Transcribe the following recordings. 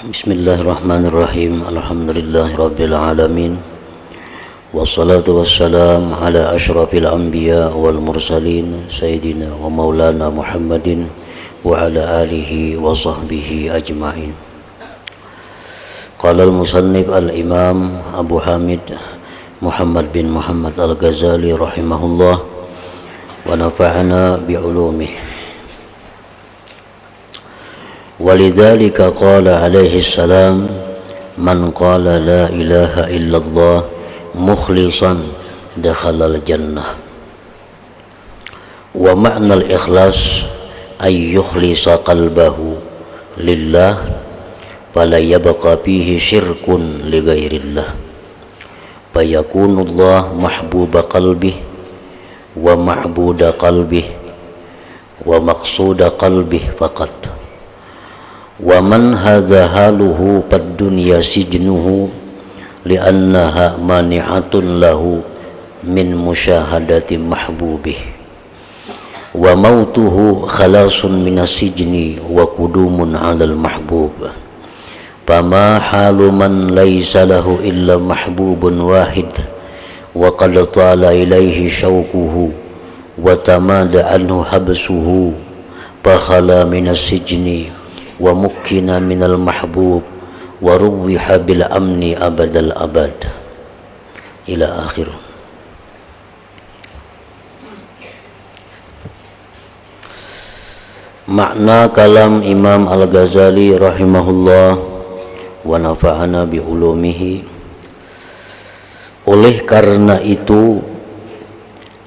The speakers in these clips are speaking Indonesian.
Bismillahirrahmanirrahim. Alhamdulillahirabbil alamin. Wassalatu wassalam ala asyrafil anbiya wal mursalin sayyidina wa maulana Muhammadin wa ala alihi wa sahbihi ajma'in. Qala al-musannif al-imam Abu Hamid Muhammad bin Muhammad al-Ghazali rahimahullah wa nafa'ana bi'ulumihi. Walidzalika qala alaihi salam man qala la ilaha illallah mukhlishan dakhalal jannah. Wa ma'nal ikhlas ay yukhlisa qalbahu lillah fala yabqa fihi syirkun li ghairillah fayakunullah mahbuba qalbih wa ma'buda qalbih wa maqsuda qalbih faqat. Wa man hadza haluhu fad dunya sijnuhu li'annaha mani'atun lahu min musyahadati mahbubih wa mautuhu khalasun minas sijni wa qudumun 'alal mahbub. Fama halu man laysa lahu illa mahbubun wahid wa qad tala ilaihi syauquhu wa tamada anhu habsuhu fakhala minas sijni wa mukkina minal mahbub wa ruwiha bil amni abadal abad ila akhir. Makna kalam Imam Al-Ghazali rahimahullah wa nafa'ana bi ulumihi. Oleh karena itu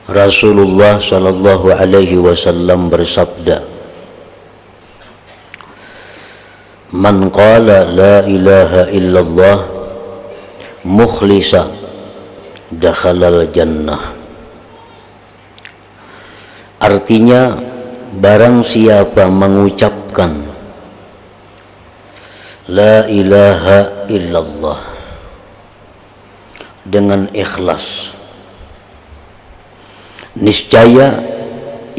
Rasulullah sallallahu alaihi wasallam bersabda, man qala la ilaha illallah mukhlisa dakhalal jannah. Artinya, barang siapa mengucapkan la ilaha illallah dengan ikhlas, niscaya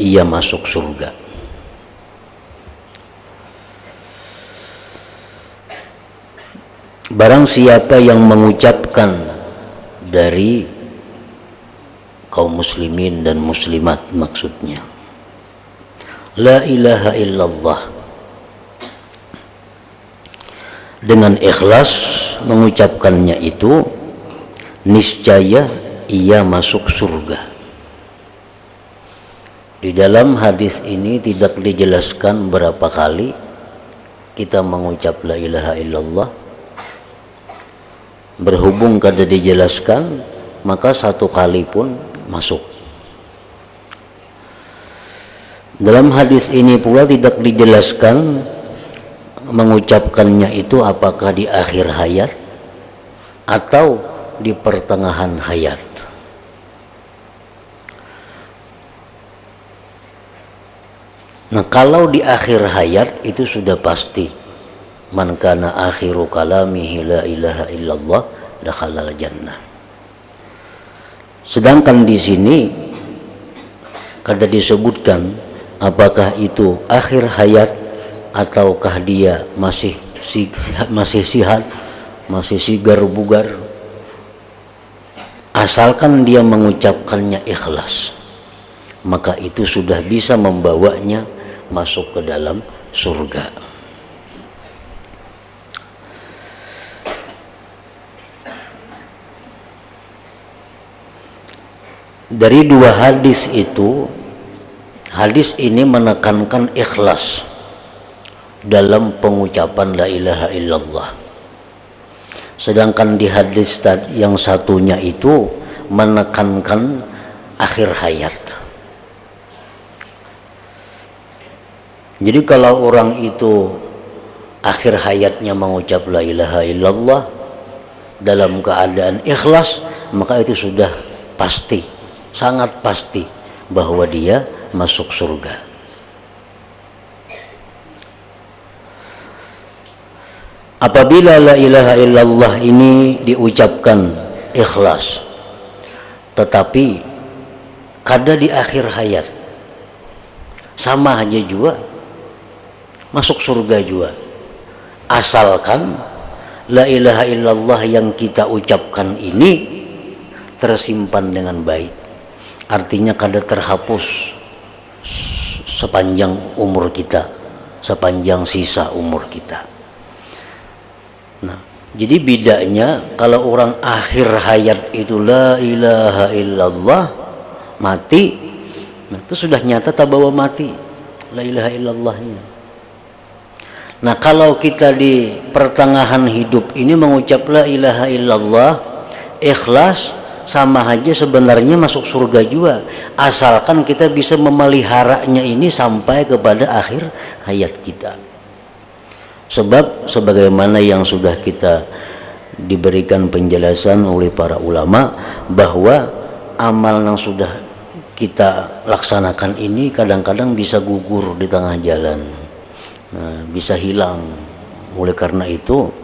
ia masuk surga. Barang siapa yang mengucapkan dari kaum muslimin dan muslimat, maksudnya la ilaha illallah dengan ikhlas mengucapkannya itu, niscaya ia masuk surga. Di dalam hadis ini tidak dijelaskan berapa kali kita mengucap la ilaha illallah. Berhubung kada dijelaskan, maka satu kali pun masuk. Dalam hadis ini pula tidak dijelaskan mengucapkannya itu apakah di akhir hayat atau di pertengahan hayat. Nah, kalau di akhir hayat itu sudah pasti, man kana akhiru kalamihi la ilaha illallah dakhalal jannah. Sedangkan di sini kada disebutkan apakah itu akhir hayat ataukah dia masih sihat, masih sigar bugar. Asalkan dia mengucapkannya ikhlas, maka itu sudah bisa membawanya masuk ke dalam surga. Dari dua hadis itu, hadis ini menekankan ikhlas dalam pengucapan la ilaha illallah. Sedangkan di hadis yang satunya itu menekankan akhir hayat. Jadi kalau orang itu akhir hayatnya mengucap la ilaha illallah dalam keadaan ikhlas, maka itu sudah pasti, sangat pasti bahwa dia masuk surga. Apabila la ilaha illallah ini diucapkan ikhlas, tetapi kada di akhir hayat, sama aja juga masuk surga juga. asalkan la ilaha illallah yang kita ucapkan ini tersimpan dengan baik, artinya kada terhapus sepanjang umur kita, sepanjang sisa umur kita. Nah, jadi bedanya kalau orang akhir hayat itu la ilaha illallah mati, nah itu sudah nyata tak bawa mati la ilaha illallahnya. Nah, kalau kita di pertengahan hidup ini mengucap la ilaha illallah ikhlas, sama aja sebenarnya masuk surga juga, asalkan kita bisa memeliharanya ini sampai kepada akhir hayat kita. Sebab sebagaimana yang sudah kita diberikan penjelasan oleh para ulama bahwa amal yang sudah kita laksanakan ini kadang-kadang bisa gugur di tengah jalan, nah, bisa hilang. Oleh karena itu,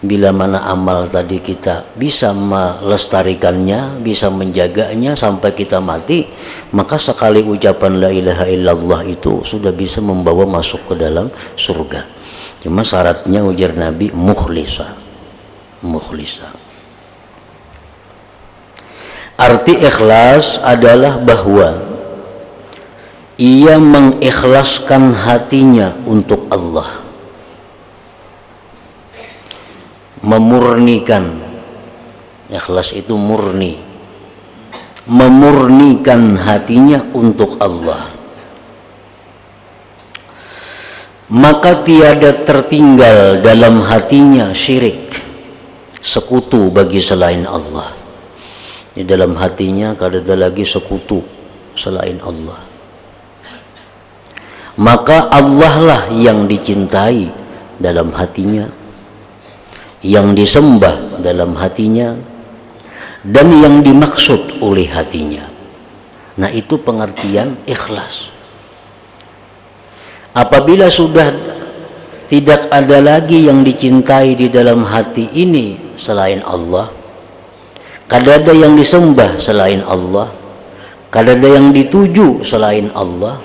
bila mana amal tadi kita bisa melestarikannya, bisa menjaganya sampai kita mati, maka sekali ucapan la ilaha illallah itu sudah bisa membawa masuk ke dalam surga. Cuma syaratnya ujar Nabi mukhlisa. Arti ikhlas adalah bahwa ia mengikhlaskan hatinya untuk Allah, memurnikan. Ikhlas itu murni, memurnikan hatinya untuk Allah, maka tiada tertinggal dalam hatinya syirik, sekutu bagi selain Allah. Di dalam hatinya kada ada lagi sekutu selain Allah, maka Allah lah yang dicintai dalam hatinya, yang disembah dalam hatinya, dan yang dimaksud oleh hatinya. Nah, itu pengertian ikhlas. Apabila sudah tidak ada lagi yang dicintai di dalam hati ini selain Allah, kada ada yang disembah selain Allah, kada ada yang dituju selain Allah,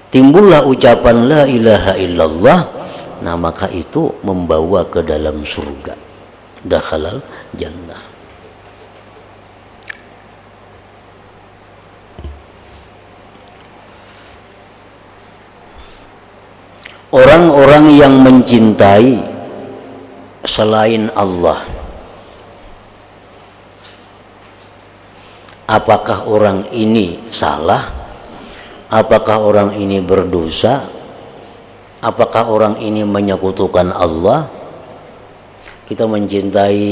timbullah ucapan la ilaha illallah. Nah, maka itu membawa ke dalam surga, dakhalal jannah. Orang-orang yang mencintai selain Allah, apakah orang ini salah? Apakah orang ini berdosa? Apakah orang ini menyekutukan Allah? Kita mencintai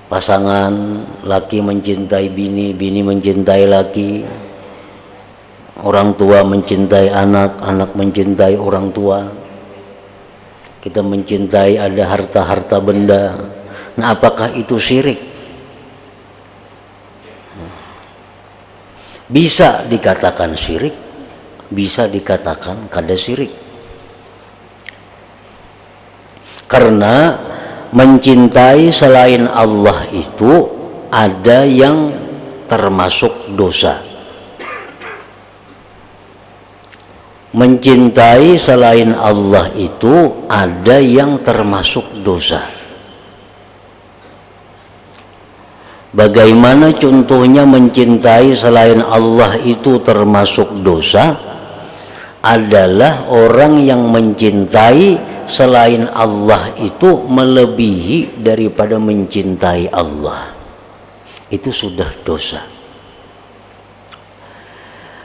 pasangan, laki mencintai bini, bini mencintai laki, orang tua mencintai anak, anak mencintai orang tua. Kita mencintai ada harta-harta benda. Nah, apakah itu syirik? Bisa dikatakan syirik, bisa dikatakan kada syirik. Karena mencintai selain Allah itu ada yang termasuk dosa. Mencintai selain Allah itu ada yang termasuk dosa. Bagaimana contohnya mencintai selain Allah itu termasuk dosa? Adalah orang yang mencintai selain Allah itu melebihi daripada mencintai Allah. Itu sudah dosa.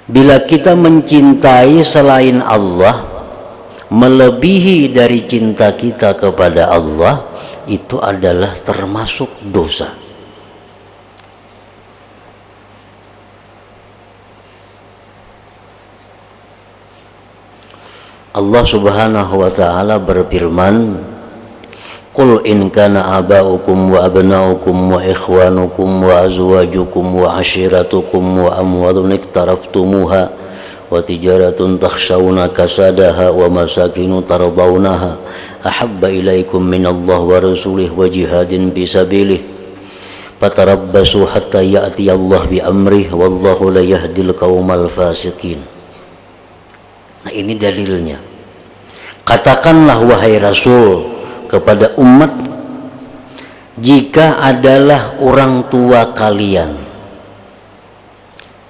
Bila kita mencintai selain Allah melebihi dari cinta kita kepada Allah, itu adalah termasuk dosa. Allah Subhanahu wa ta'ala berfirman, Qul in kana aba'ukum wa abna'ukum wa ikhwanukum wa azwajukum wa ashiratukum wa amwalun iktaraftumuha wa tijaratun takhshawna kasadaha wa masakinu tardawnaha ahabba ilaikum minallah wa rasulih wa jihadin fisabilih fatarabbasu hatta ya'tiyallah bi amrih wallahu la yahdil qaumal fasiqin. Nah, ini dalilnya. Katakanlah wahai Rasul kepada umat, jika adalah orang tua kalian,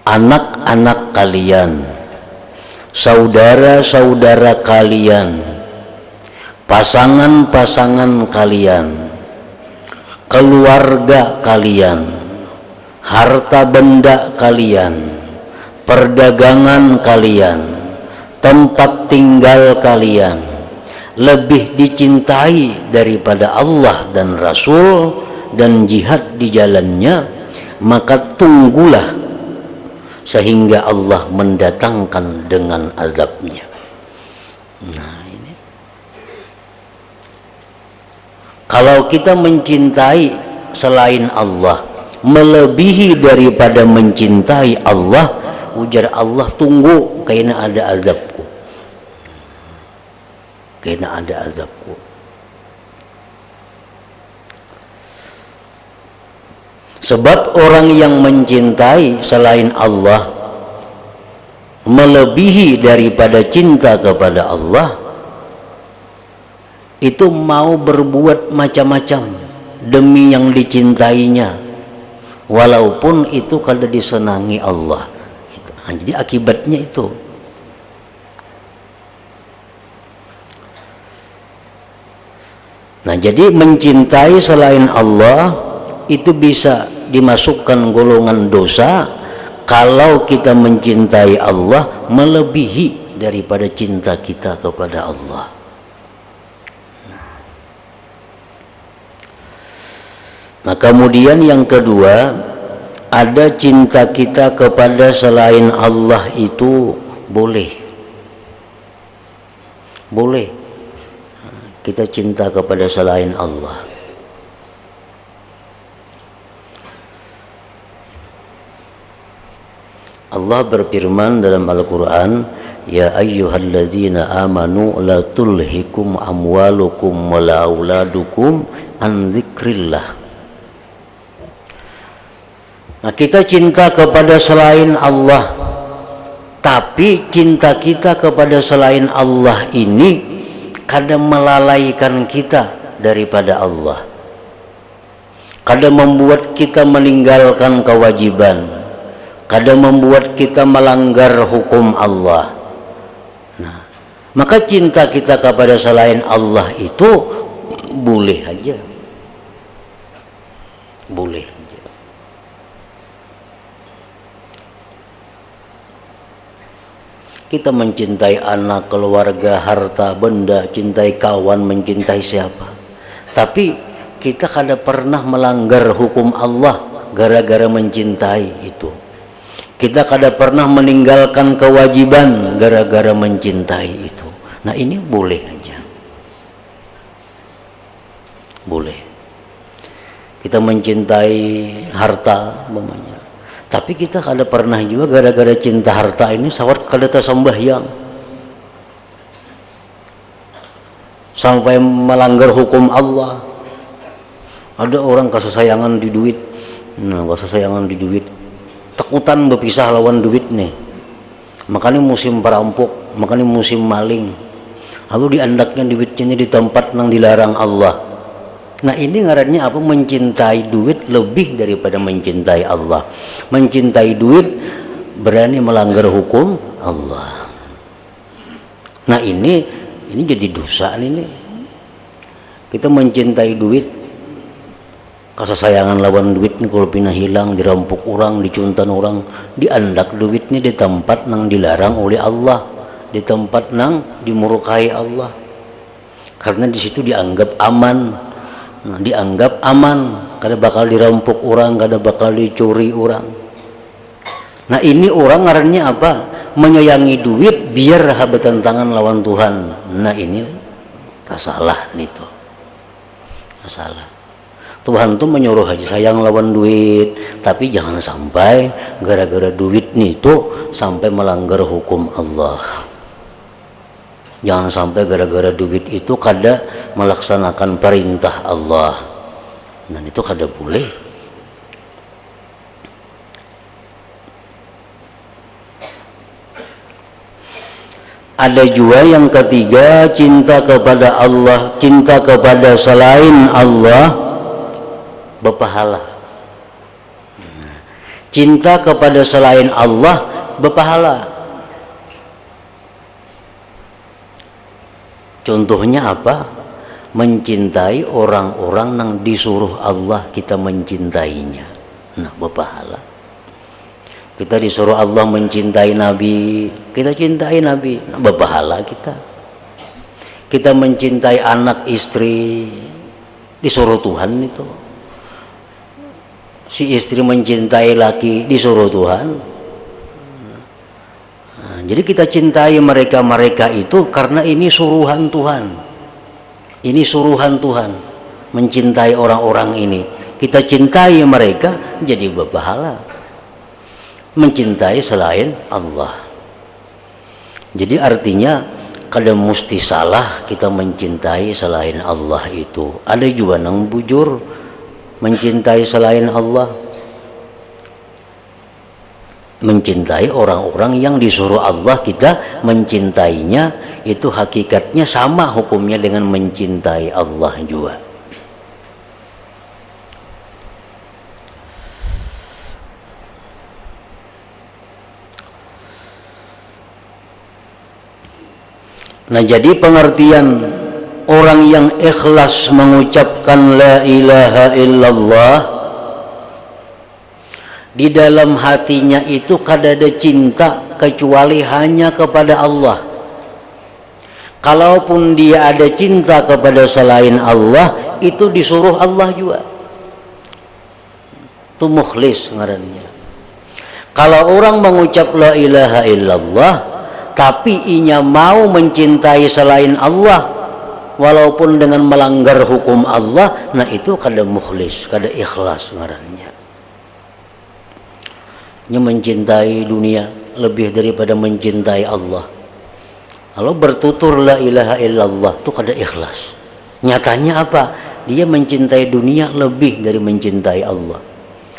anak-anak kalian, saudara-saudara kalian, pasangan-pasangan kalian, keluarga kalian, harta benda kalian, perdagangan kalian, tempat tinggal kalian lebih dicintai daripada Allah dan Rasul dan jihad di jalannya, maka tunggulah sehingga Allah mendatangkan dengan azabnya. Nah, ini kalau kita mencintai selain Allah melebihi daripada mencintai Allah, ujar Allah, tunggu karena ada azabku, karena ada azabku. Sebab orang yang mencintai selain Allah melebihi daripada cinta kepada Allah, itu mau berbuat macam-macam demi yang dicintainya, walaupun itu kada disenangi Allah. Jadi akibatnya itu. Nah, jadi mencintai selain Allah itu bisa dimasukkan golongan dosa kalau kita mencintai Allah melebihi daripada cinta kita kepada Allah. Nah, kemudian yang kedua, ada cinta kita kepada selain Allah itu boleh kita cinta kepada selain Allah. Allah berfirman dalam Al-Quran, ya ayyuhalladzina amanu la tulhikum amwalukum wala auladukum an dzikrillah. Nah, kita cinta kepada selain Allah, tapi cinta kita kepada selain Allah ini kadang melalaikan kita daripada Allah, kadang membuat kita meninggalkan kewajiban, kadang membuat kita melanggar hukum Allah. Nah, maka cinta kita kepada selain Allah itu boleh aja, boleh. Kita mencintai anak, keluarga, harta, benda, cintai kawan, mencintai siapa. Tapi kita kada pernah melanggar hukum Allah gara-gara mencintai itu. Kita kada pernah meninggalkan kewajiban gara-gara mencintai itu. Nah, ini boleh aja. Boleh. Kita mencintai harta, umpamanya. Tapi kita kada pernah juga gara-gara cinta harta ini sawat kada tersembahyang sampai melanggar hukum Allah. Ada orang kesayangan di duit, nah kesayangan di duit, takutan berpisah lawan duit nih. Makanya musim perampok, makanya musim maling. Lalu diandaknya duitnya di tempat yang dilarang Allah. Nah, ini ngarannya apa? Mencintai duit lebih daripada mencintai Allah. Mencintai duit berani melanggar hukum Allah. Nah, ini jadi dosa ini. Kita mencintai duit, kesayangan lawan duit ini kalau pindah hilang, dirampok orang, dicuntan orang, diandak duitnya di tempat yang dilarang oleh Allah, di tempat yang dimurkai Allah. Karena di situ dianggap aman. Nah, dianggap aman, kada bakal dirampok orang, kada bakal dicuri orang. Nah, ini orang ngarannya apa? Menyayangi duit biar bertentangan lawan Tuhan. Nah, ini tak salah nih tuh. Tak salah. Tuhan tuh menyuruh aja sayang lawan duit, tapi jangan sampai gara-gara duit nih tuh sampai melanggar hukum Allah. Jangan sampai gara-gara duit itu kada melaksanakan perintah Allah. Dan itu kada boleh. Ada juga yang ketiga, cinta kepada Allah, cinta kepada selain Allah berpahala. Cinta kepada selain Allah berpahala. Contohnya apa? Mencintai orang-orang yang disuruh Allah kita mencintainya. Nah, berpahala. Kita disuruh Allah mencintai Nabi, kita cintai Nabi, nah, berpahala kita. Kita mencintai anak istri, disuruh Tuhan itu. Si istri mencintai laki, disuruh Tuhan. Nah, jadi kita cintai mereka-mereka itu karena ini suruhan Tuhan. Ini suruhan Tuhan, mencintai orang-orang ini. Kita cintai mereka, jadi berpahala. Mencintai selain Allah. Jadi artinya kada mesti salah kita mencintai selain Allah itu. Ada juga yang bujur mencintai selain Allah. Mencintai orang-orang yang disuruh Allah kita mencintainya, itu hakikatnya sama hukumnya dengan mencintai Allah juga. Nah, jadi pengertian orang yang ikhlas mengucapkan la ilaha illallah, di dalam hatinya itu kada ada cinta kecuali hanya kepada Allah. Kalaupun dia ada cinta kepada selain Allah, itu disuruh Allah juga. Itu mukhlis ngarannya. Kalau orang mengucap la ilaha illallah tapi inya mau mencintai selain Allah walaupun dengan melanggar hukum Allah, nah itu kada mukhlis, kada ikhlas ngarannya. Nya mencintai dunia lebih daripada mencintai Allah. Kalau bertutur la ilaha illallah itu kada ikhlas. Nyatanya apa? Dia mencintai dunia lebih dari mencintai Allah.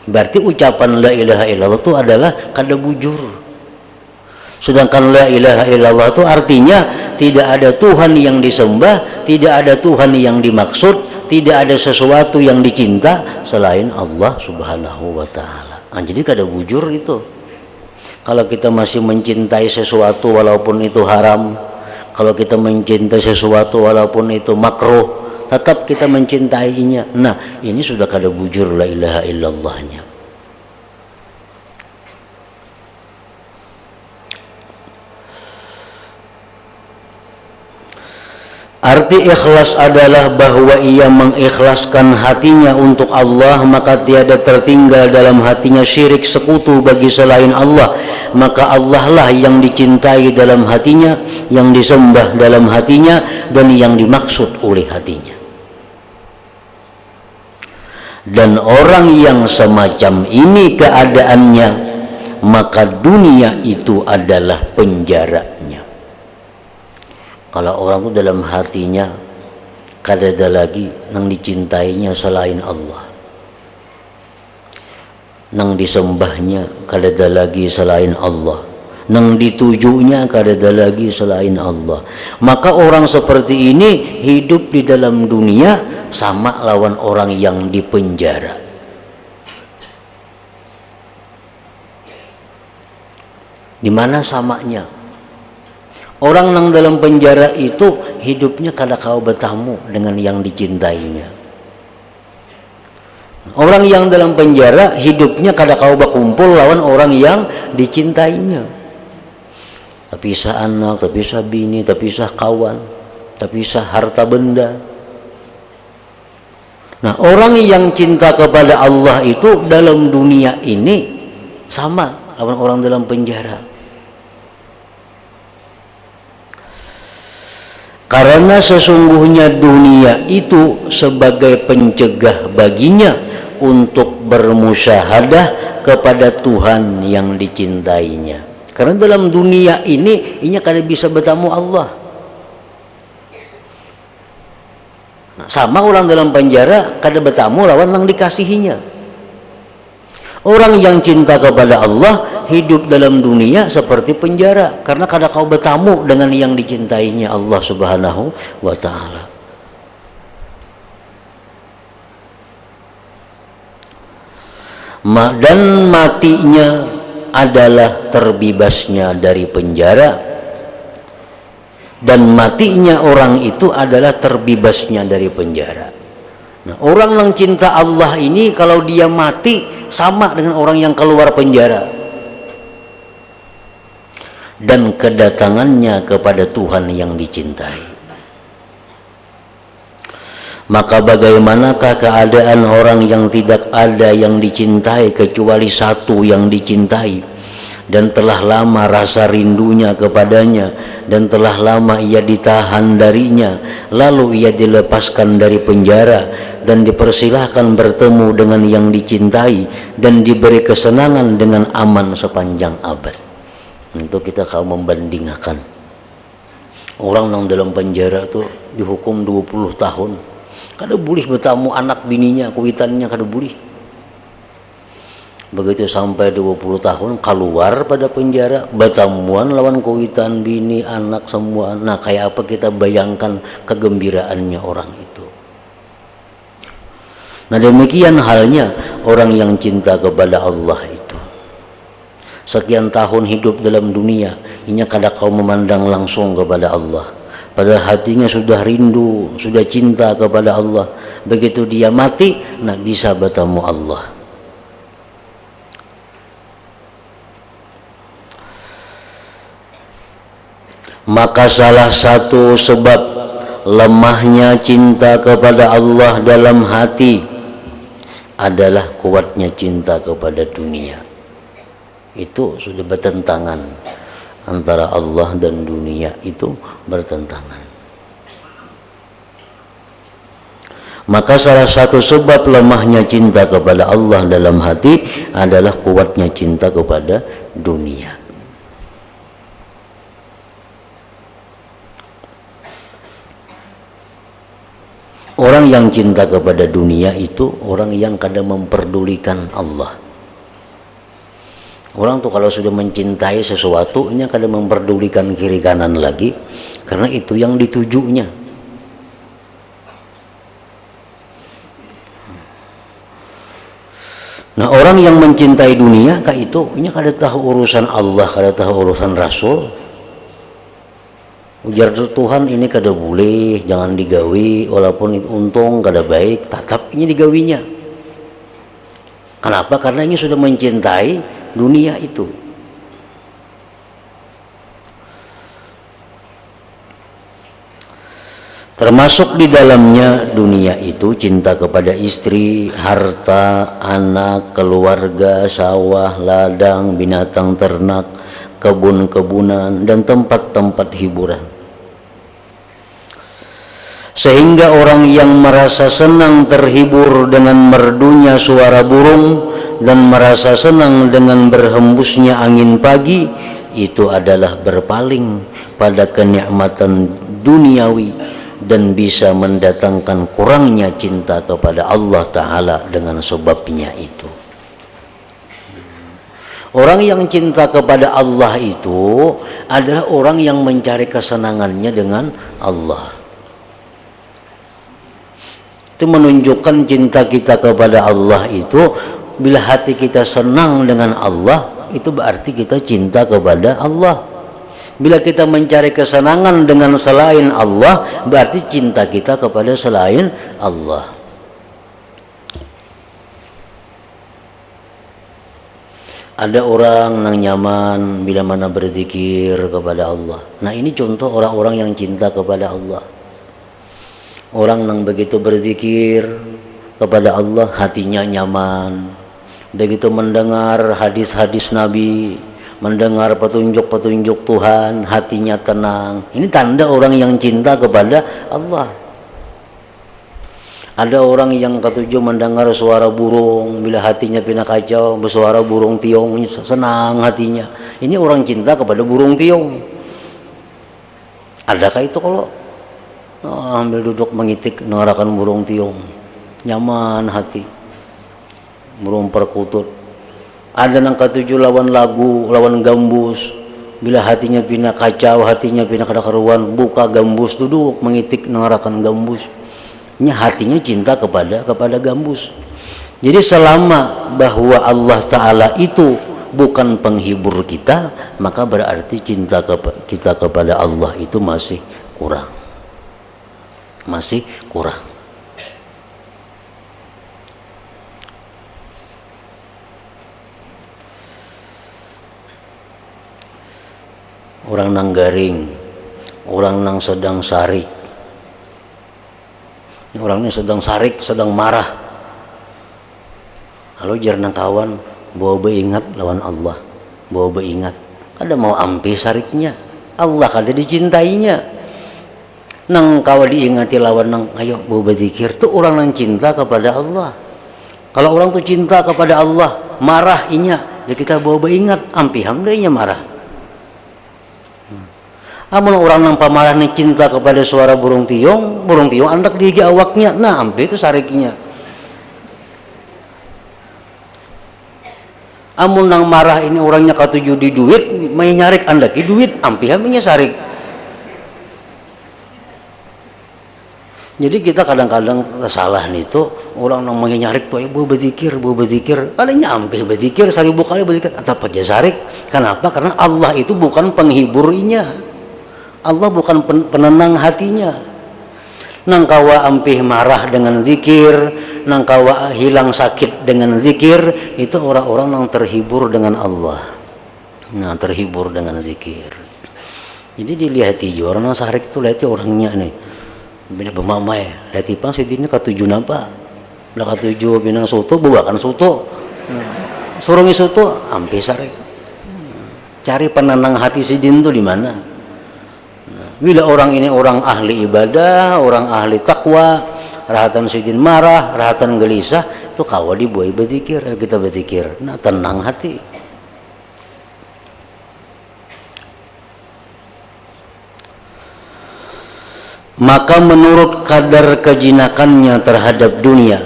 Berarti ucapan la ilaha illallah itu adalah kada bujur. Sedangkan la ilaha illallah itu artinya tidak ada Tuhan yang disembah, tidak ada Tuhan yang dimaksud, tidak ada sesuatu yang dicinta selain Allah Subhanahu wa ta'ala. Nah, jadi kada bujur itu. Kalau kita masih mencintai sesuatu walaupun itu haram, kalau kita mencintai sesuatu walaupun itu makruh, tetap kita mencintainya. Nah, ini sudah kada bujur la ilaha illallahnya. Arti ikhlas adalah bahwa ia mengikhlaskan hatinya untuk Allah, maka tiada tertinggal dalam hatinya syirik sekutu bagi selain Allah. Maka Allah lah yang dicintai dalam hatinya, yang disembah dalam hatinya, dan yang dimaksud oleh hatinya. Dan orang yang semacam ini keadaannya, maka dunia itu adalah penjaranya. Kalau orang itu dalam hatinya kada ada lagi nang dicintainya selain Allah, nang disembahnya kada ada lagi selain Allah, nang ditujunya kada ada lagi selain Allah, maka orang seperti ini hidup di dalam dunia sama lawan orang yang dipenjara. Di mana samanya? Orang yang dalam penjara itu hidupnya kada kau bertamu dengan yang dicintainya. Orang yang dalam penjara hidupnya kada kau berkumpul lawan orang yang dicintainya. Terpisah anak, terpisah bini, terpisah kawan, terpisah harta benda. Nah, orang yang cinta kepada Allah itu dalam dunia ini sama lawan orang dalam penjara. Karena sesungguhnya dunia itu sebagai pencegah baginya untuk bermusyahadah kepada Tuhan yang dicintainya. Karena dalam dunia ini inya kada bisa bertemu Allah. Nah, sama orang dalam penjara kada bertemu lawan yang dikasihinya. Orang yang cinta kepada Allah hidup dalam dunia seperti penjara, karena kada kau bertamu dengan yang dicintainya Allah Subhanahu wa taala. Dan matinya adalah terbebasnya dari penjara, dan matinya orang itu adalah terbebasnya dari penjara. Nah, orang yang cinta Allah ini kalau dia mati sama dengan orang yang keluar penjara, dan kedatangannya kepada Tuhan yang dicintai. Maka bagaimanakah keadaan orang yang tidak ada yang dicintai kecuali satu yang dicintai, dan telah lama rasa rindunya kepadanya, dan telah lama ia ditahan darinya, lalu ia dilepaskan dari penjara dan dipersilahkan bertemu dengan yang dicintai dan diberi kesenangan dengan aman sepanjang abad. Untuk kita kalau membandingkan orang yang dalam penjara itu dihukum 20 tahun, kada boleh bertamu anak bininya, kuitannya kada boleh. Begitu sampai 20 tahun keluar pada penjara, bertamuan lawan kuitan, bini, anak semua. Nah, kayak apa kita bayangkan kegembiraannya orang itu. Nah, demikian halnya orang yang cinta kepada Allah itu. Sekian tahun hidup dalam dunia, ini kada kau memandang langsung kepada Allah. Padahal hatinya sudah rindu, sudah cinta kepada Allah. Begitu dia mati, nah bisa bertemu Allah. Maka salah satu sebab lemahnya cinta kepada Allah dalam hati adalah kuatnya cinta kepada dunia. Itu sudah bertentangan. Antara Allah dan dunia itu bertentangan. Maka salah satu sebab lemahnya cinta kepada Allah dalam hati adalah kuatnya cinta kepada dunia. Orang yang cinta kepada dunia itu orang yang kadang memperdulikan Allah. Orang tuh kalau sudah mencintai sesuatu, ini kadang memperdulikan kiri kanan lagi, karena itu yang ditujunya. Nah, orang yang mencintai dunia kayak itu, ini kada tahu urusan Allah, kada tahu urusan Rasul. Ujar Tuhan ini kada boleh, jangan digawi, walaupun itu untung kada baik, tetap ini digawinya. Kenapa? Karena ini sudah mencintai dunia itu. Termasuk di dalamnya dunia itu cinta kepada istri, harta, anak, keluarga, sawah, ladang, binatang ternak, kebun-kebunan, dan tempat-tempat hiburan. Sehingga orang yang merasa senang terhibur dengan merdunya suara burung dan merasa senang dengan berhembusnya angin pagi, itu adalah berpaling pada kenikmatan duniawi dan bisa mendatangkan kurangnya cinta kepada Allah Ta'ala dengan sebabnya itu. Orang yang cinta kepada Allah itu adalah orang yang mencari kesenangannya dengan Allah. Itu menunjukkan cinta kita kepada Allah itu, bila hati kita senang dengan Allah, itu berarti kita cinta kepada Allah. Bila kita mencari kesenangan dengan selain Allah, berarti cinta kita kepada selain Allah. Ada orang yang nyaman bila mana berzikir kepada Allah. Nah, ini contoh orang-orang yang cinta kepada Allah. Orang yang begitu berzikir kepada Allah, hatinya nyaman. Begitu mendengar hadis-hadis Nabi, mendengar petunjuk-petunjuk Tuhan, hatinya tenang. Ini tanda orang yang cinta kepada Allah. Ada orang yang ketujuh mendengar suara burung, bila hatinya pindah kacau, bersuara burung tiong, senang hatinya. Ini orang cinta kepada burung tiong. Adakah itu kalau ambil duduk mengitik mengarahkan burung tiong, nyaman hati, burung perkutut, Ada nang katujuh lawan lagu, lawan gambus. Bila hatinya pina kacau, hatinya pina kada karuan, buka gambus duduk mengitik nangarakan gambus. Nya hatinya cinta kepada gambus. Jadi selama bahwa Allah Ta'ala itu bukan penghibur kita, maka berarti cinta kita kepada Allah itu masih kurang. Masih kurang. Orang nang garing, orang nang sedang sarik. Orangnya sedang sarik, sedang marah. Kalau jarang kawan, bawa beingat lawan Allah, bawa beingat. Kada mau ampi sariknya, Allah kada dicintainya. Nang kawan diingati lawan nang, ayo bawa berzikir. Tuh orang nang cinta kepada Allah. Kalau orang tuh cinta kepada Allah, marah inya, jadi kita bawa beingat, ampi hamdainya marah. Amun orang nang pamarah nih cinta kepada suara burung tiung andak di awaknya, nah ampi itu sariknya. Amun nang marah ini orangnya katuju di duit, may nyarik andaki duit, ampi haminya sarik. Jadi kita kadang-kadang salah nih tuh, orang nang may nyarik tuh, bu berzikir, kalinya ampi berzikir, 1000 kali berzikir, atau aja sarik. Kenapa? Karena Allah itu bukan penghiburinya, Allah bukan penenang hatinya. Nang kawa ampih marah dengan zikir, nang kawa hilang sakit dengan zikir, itu orang-orang yang terhibur dengan Allah. Nah, terhibur dengan zikir. Jadi dilihati orang nang sarik itu lihat orangnya nih. Bina bemamai, lihat ipang sedihnya katuju napa? Lah katuju bina soto, bawakan soto. Surungi soto, ampih sarik. Cari penenang hati sidin tuh di mana? Bila orang ini orang ahli ibadah, orang ahli takwa, rahatan sidin marah, rahatan gelisah, itu kawa dibuai berzikir, kita berzikir, nah tenang hati. Maka menurut kadar kejinakannya terhadap dunia,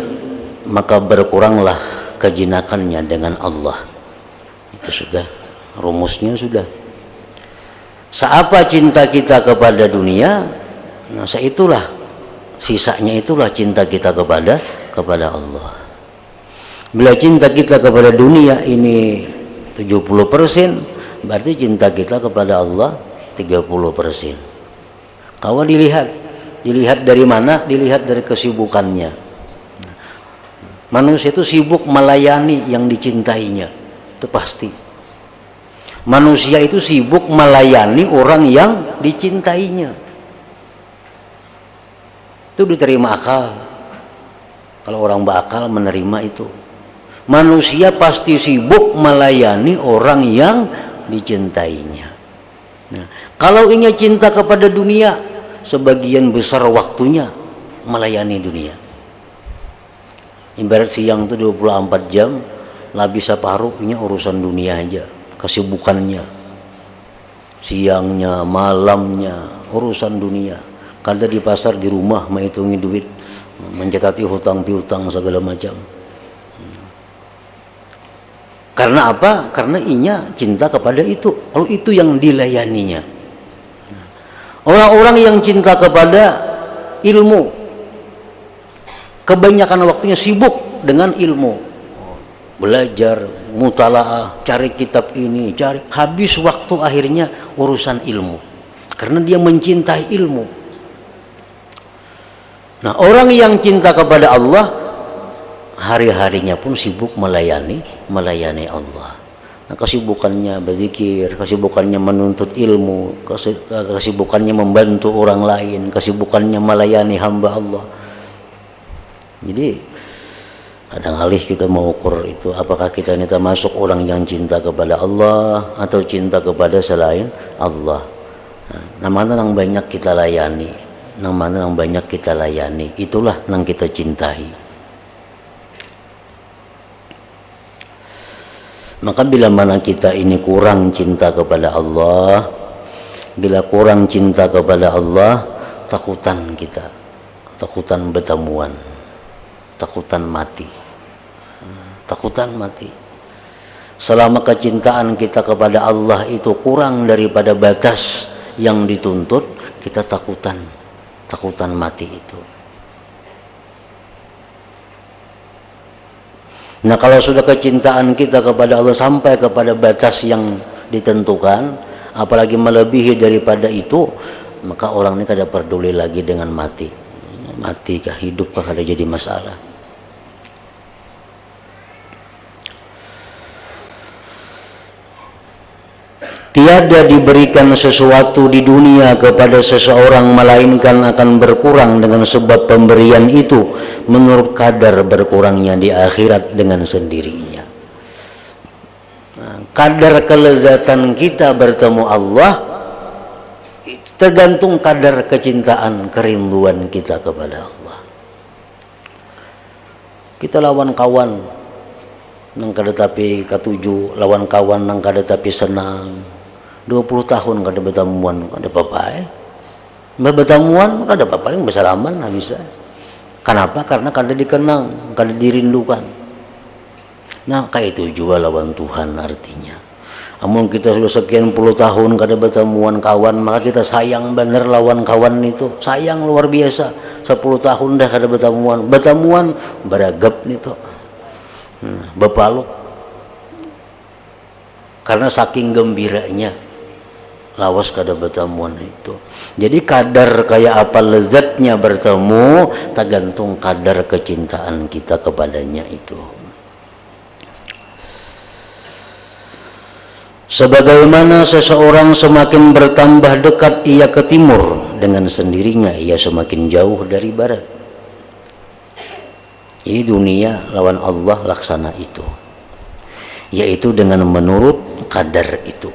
maka berkuranglah kejinakannya dengan Allah. Itu sudah, rumusnya sudah. Seapa cinta kita kepada dunia, nah seitulah, sisanya itulah cinta kita kepada Allah. Bila cinta kita kepada dunia ini 70%, berarti cinta kita kepada Allah 30%. Kawan dilihat dari mana? Dilihat dari kesibukannya. Manusia itu sibuk melayani yang dicintainya, itu pasti. Manusia itu sibuk melayani orang yang dicintainya. Itu diterima akal. Kalau orang berakal menerima itu. Manusia pasti sibuk melayani orang yang dicintainya. Nah, kalau ingin cinta kepada dunia, sebagian besar waktunya melayani dunia. Ibarat siang itu 24 jam, lah bisa paruhnya urusan dunia aja. Kesibukannya siangnya malamnya urusan dunia. Kada di pasar di rumah menghitungi duit, mencatati hutang piutang segala macam. Karena apa? Karena inya cinta kepada itu. Kalau itu yang dilayaninya. Orang-orang yang cinta kepada ilmu, kebanyakan waktunya sibuk dengan ilmu. Belajar, mutalaah, cari kitab ini, cari, habis waktu akhirnya urusan ilmu. Karena dia mencintai ilmu. Nah, orang yang cinta kepada Allah, hari-harinya pun sibuk melayani Allah. Nah, kesibukannya berzikir, kesibukannya menuntut ilmu, kesibukannya membantu orang lain, kesibukannya melayani hamba Allah. Jadi kadang alih kita mau ukur itu, apakah kita ini termasuk orang yang cinta kepada Allah atau cinta kepada selain Allah. Nah, mana yang banyak kita layani, mana yang banyak kita layani, itulah yang kita cintai. Maka bila mana kita ini kurang cinta kepada Allah, bila kurang cinta kepada Allah, takutan kita, takutan bertemuan, takutan mati. selama kecintaan kita kepada Allah itu kurang daripada batas yang dituntut, kita takutan mati itu. Nah, kalau sudah kecintaan kita kepada Allah sampai kepada batas yang ditentukan, apalagi melebihi daripada itu, maka orang ini kada peduli lagi dengan mati kah hidup kah kada jadi masalah. Tiada diberikan sesuatu di dunia kepada seseorang melainkan akan berkurang dengan sebab pemberian itu menurut kadar berkurangnya di akhirat dengan sendirinya. Nah, kadar kelezatan kita bertemu Allah tergantung kadar kecintaan, kerinduan kita kepada Allah. Kita lawan kawan nang kada tapi katuju, lawan kawan nang kada tapi senang. 20 tahun kada bertemuan, kada apa-apa bertemuan kada apa-apa yang bersalaman bisa. Kenapa? Karena kada dikenang, kada dirindukan. Nah, kayak itu juga lawan Tuhan artinya. Amun kita sudah sekian puluh tahun kada bertemuan kawan, maka kita sayang bener lawan kawan itu, sayang luar biasa. 10 tahun dah kada bertemuan beragap itu, bepaluk. Karena saking gembiranya lawas kada bertemuan itu. Jadi kadar kayak apa lezatnya bertemu tergantung kadar kecintaan kita kepadanya itu. Sebagaimana seseorang semakin bertambah dekat ia ke timur, dengan sendirinya ia semakin jauh dari barat. Ini dunia lawan Allah laksana itu, yaitu dengan menurut kadar itu.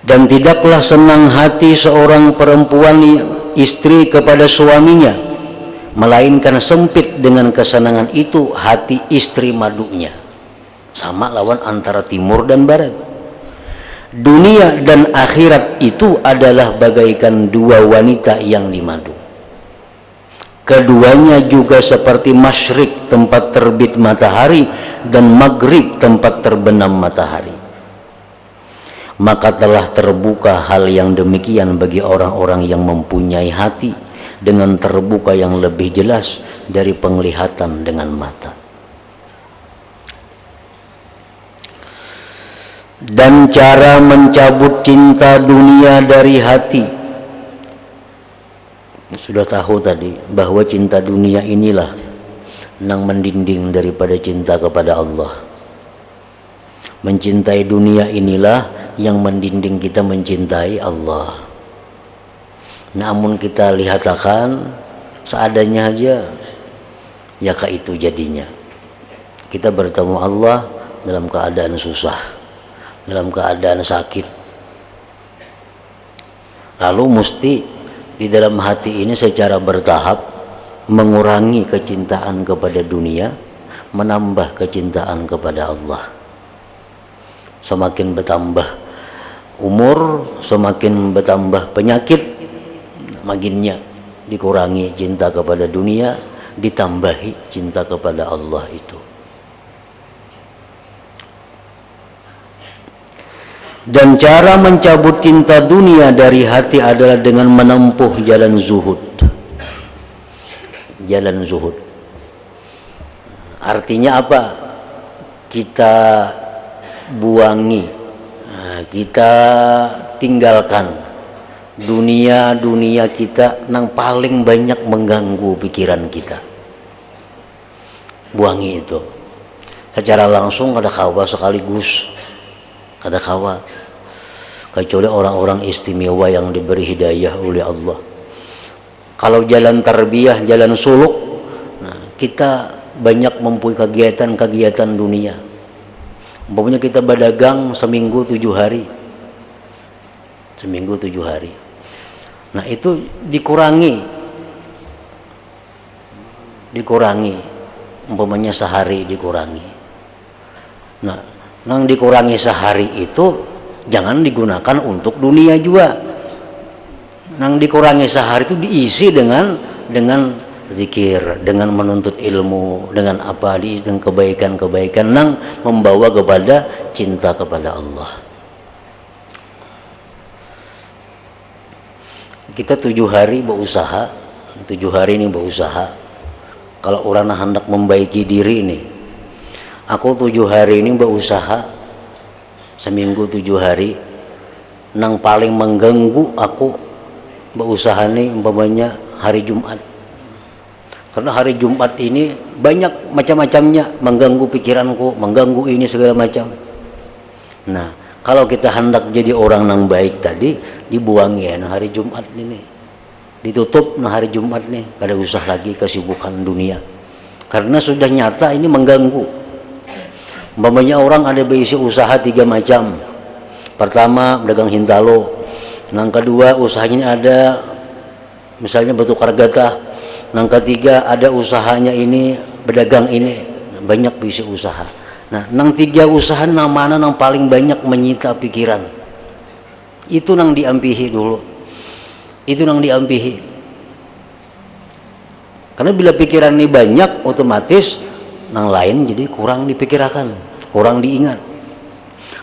Dan tidaklah senang hati seorang perempuan istri kepada suaminya, melainkan sempit dengan kesenangan itu hati istri madunya. Sama lawan antara timur dan barat. Dunia dan akhirat itu adalah bagaikan dua wanita yang dimadu. Keduanya juga seperti masyrik, tempat terbit matahari, dan maghrib, tempat terbenam matahari. Maka telah terbuka hal yang demikian bagi orang-orang yang mempunyai hati dengan terbuka yang lebih jelas dari penglihatan dengan mata. Dan cara mencabut cinta dunia dari hati, sudah tahu tadi bahwa cinta dunia inilah yang mendinding daripada cinta kepada Allah. Mencintai dunia inilah yang mendinding kita mencintai Allah. Namun kita lihatkan seadanya aja, ya kayak itu jadinya. Kita bertemu Allah dalam keadaan susah, dalam keadaan sakit. Lalu mesti di dalam hati ini secara bertahap mengurangi kecintaan kepada dunia, menambah kecintaan kepada Allah. Semakin bertambah umur, semakin bertambah penyakit, makinnya dikurangi cinta kepada dunia, ditambahi cinta kepada Allah itu. Dan cara mencabut cinta dunia dari hati adalah dengan menempuh jalan zuhud. Jalan zuhud artinya apa? Kita buangi, kita tinggalkan dunia kita yang paling banyak mengganggu pikiran kita. Buangi itu secara langsung, kada kawa sekaligus, kada kawa, kecuali orang-orang istimewa yang diberi hidayah oleh Allah. Kalau jalan tarbiyah, jalan suluk, nah, kita banyak mempunyai kegiatan dunia. Umpamanya kita berdagang seminggu 7 hari. Seminggu 7 hari. Nah, itu dikurangi. Umpamanya sehari dikurangi. Nah, yang dikurangi sehari itu jangan digunakan untuk dunia juga. Yang dikurangi sehari itu diisi dengan zikir, dengan menuntut ilmu, dengan apa dengan kebaikan-kebaikan yang membawa kepada cinta kepada Allah. Kita 7 hari berusaha, 7 hari ini berusaha. Kalau orang hendak membaiki diri ini, aku 7 hari ini berusaha, seminggu 7 hari. Nang paling mengganggu aku berusaha nih umpamanya hari Jumat. Karena hari Jumat ini banyak macam-macamnya, mengganggu pikiranku, mengganggu ini segala macam. Nah, kalau kita hendak jadi orang yang baik tadi, dibuang ya nah hari Jumat ini. Ditutup nah hari Jumat nih, kada usah lagi kesibukan dunia. Karena sudah nyata ini mengganggu. Umpamanya orang ada berisi usaha 3 macam. Pertama, dagang hintalo. Yang kedua, usahanya ada misalnya bertukar gatah. Yang ketiga, ada usahanya ini berdagang ini, banyak bisa usaha. Nah, nang 3 usaha nang mana nang paling banyak menyita pikiran? Itu nang diampihi dulu. Itu nang diampihi. Karena bila pikiran ini banyak, otomatis nang lain jadi kurang dipikirkan, kurang diingat.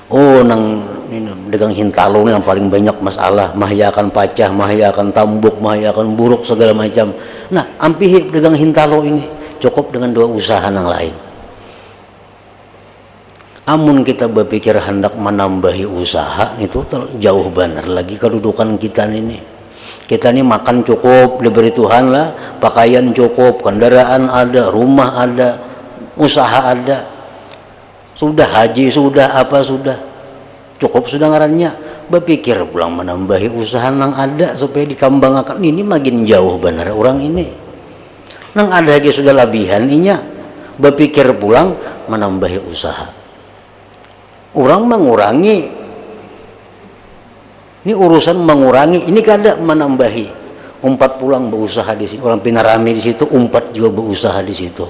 Oh, nang ini dagang hintalo yang paling banyak masalah, mahya akan pacah, mahya akan tambuk, mahya akan buruk segala macam. Nah, ampihi dagang hintalo ini cukup dengan 2 usaha yang lain. Amun kita berpikir hendak menambahi usaha itu jauh benar lagi kedudukan kita ini. Kita ini makan cukup diberi Tuhan lah, pakaian cukup, kendaraan ada, rumah ada, usaha ada. Sudah haji, sudah apa sudah. Cukup sudah ngarannya. Berpikir pulang menambahi usaha yang ada supaya dikembangkan, ini makin jauh benar orang ini. Nang ada lagi sudah labihan inya. Berpikir pulang menambahi usaha. Orang mengurangi. Ini urusan mengurangi, ini kada menambahi. Umpat pulang berusaha di situ. Orang pinarami di situ, umpat juga berusaha di situ.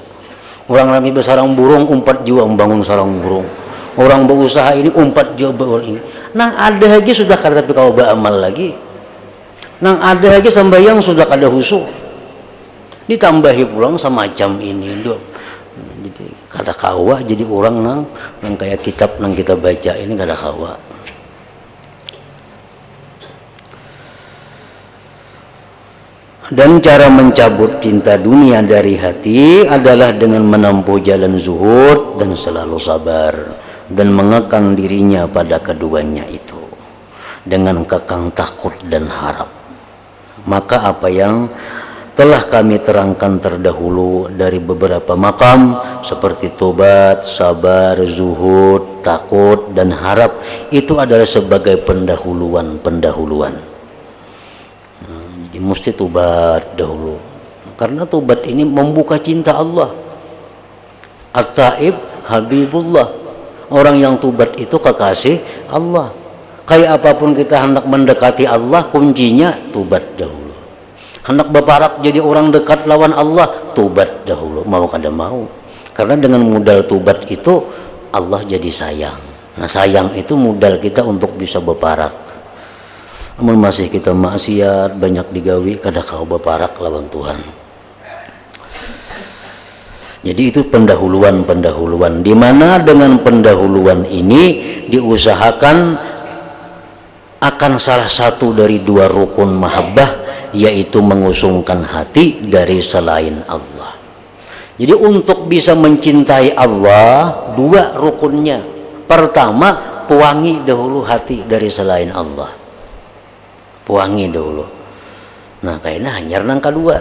Orang rami bersarang burung, umpat juga membangun sarang burung. Orang berusaha ini, umpat juga ini. Nang ada lagi sudah kada tapi kau beramal lagi. Nang ada lagi sembahyang sudah kada husu. Ditambahi pulang semacam ini. Jadi kada kawa jadi orang nang kayak kitab nang kita baca ini kada kawa. Dan cara mencabut cinta dunia dari hati adalah dengan menempuh jalan zuhud dan selalu sabar dan mengekang dirinya pada keduanya itu dengan kekang takut dan harap. Maka apa yang telah kami terangkan terdahulu dari beberapa makam seperti tobat, sabar, zuhud, takut dan harap itu adalah sebagai pendahuluan. Jadi mesti tobat dahulu. Karena tobat ini membuka cinta Allah. At-taib habibullah. Orang yang tobat itu kekasih Allah. Kayak apapun kita hendak mendekati Allah, kuncinya tobat dahulu. Hendak berparak jadi orang dekat lawan Allah, tobat dahulu. Mau kada mau. Karena dengan modal tobat itu Allah jadi sayang. Nah, sayang itu modal kita untuk bisa berparak. Namun masih kita maksiat, banyak digawi, kada kau berparak lawan Tuhan. Jadi itu pendahuluan, di mana dengan pendahuluan ini diusahakan akan salah satu dari 2 rukun mahabbah, yaitu mengusungkan hati dari selain Allah. Jadi untuk bisa mencintai Allah 2 rukunnya. Pertama, puangi dahulu hati dari selain Allah. Puangi dahulu. Nah, kayaknya hanyar nang kedua.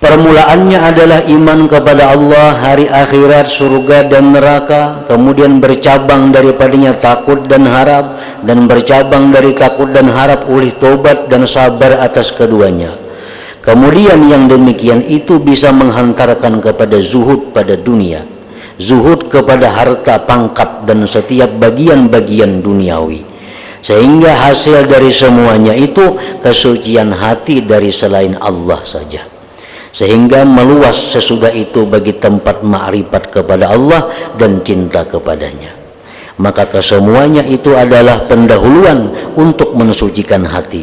Permulaannya adalah iman kepada Allah, hari akhirat, surga dan neraka, kemudian bercabang daripadanya takut dan harap, dan bercabang dari takut dan harap oleh tobat dan sabar atas keduanya. Kemudian yang demikian itu bisa menghantarkan kepada zuhud pada dunia, zuhud kepada harta, pangkat dan setiap bagian-bagian duniawi, sehingga hasil dari semuanya itu kesucian hati dari selain Allah saja. Sehingga meluas sesudah itu bagi tempat ma'rifat kepada Allah dan cinta kepadanya. Maka kesemuanya itu adalah pendahuluan untuk mensucikan hati.